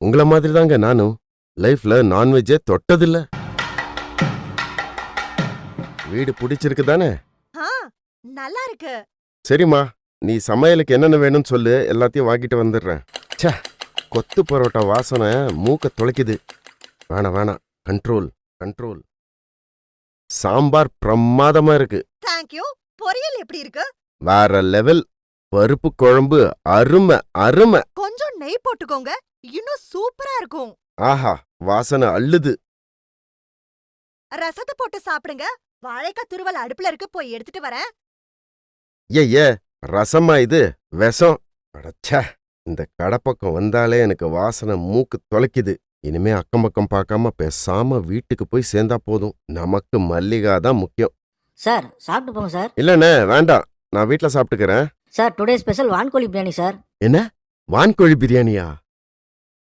உங்கள மாதிரி தாங்க நானும் லைஃப்ல நான்வெஜ்ஜே தொட்டதில்ல. வீடு பிடிச்சிருக்கு தானே? ஆ, நல்லா இருக்கு. சரிம்மா, நீ சமையலுக்கு என்னென்ன வேணும்னு சொல்லு, எல்லாத்தையும் வாங்கிட்டு வந்துடுறேன். ச்சே, கொத்து பரோட்டா வாசனை மூக்க துளைக்குது. வேணாம் வேணாம், கண்ட்ரோல் கண்ட்ரோல். சாம்பார் பிரமாதமா இருக்கு. Thank you. பொரியல் எப்படி இருக்கு? வேற லெவல். பருப்பு குழம்பு அருமை அருமை. கொஞ்சம் நெய் போட்டுக்கோங்க, இன்னும் சூப்பரா இருக்கும். ஆஹா, வாசனை அள்ளுது. ரசத்தை போட்டு சாப்பிடுங்க. வாழைக்காய் துருவல் அடுப்புல இருக்கு, போய் எடுத்துட்டு வரேன். ஏ ரசமா இது? விஷம். அடச்சே, இந்த கடப்பக்கம் வந்தாலே எனக்கு வாசனை மூக்கு தொலைக்குது. இனிமே அக்கம் பக்கம் பார்க்காம பேசாம வீட்டுக்கு போய் சேர்ந்தா போதும். நமக்கு மல்லிகா தான் முக்கியம். சார் சாப்பிட்டு போங்க சார். இல்லண்ணே, வேண்டாம், நான் வீட்ல சாப்பிட்டுக்கிறேன். சார் டுடே ஸ்பெஷல் வான்கோழி பிரியாணி சார். என்ன, வான்கோழி பிரியாணியா?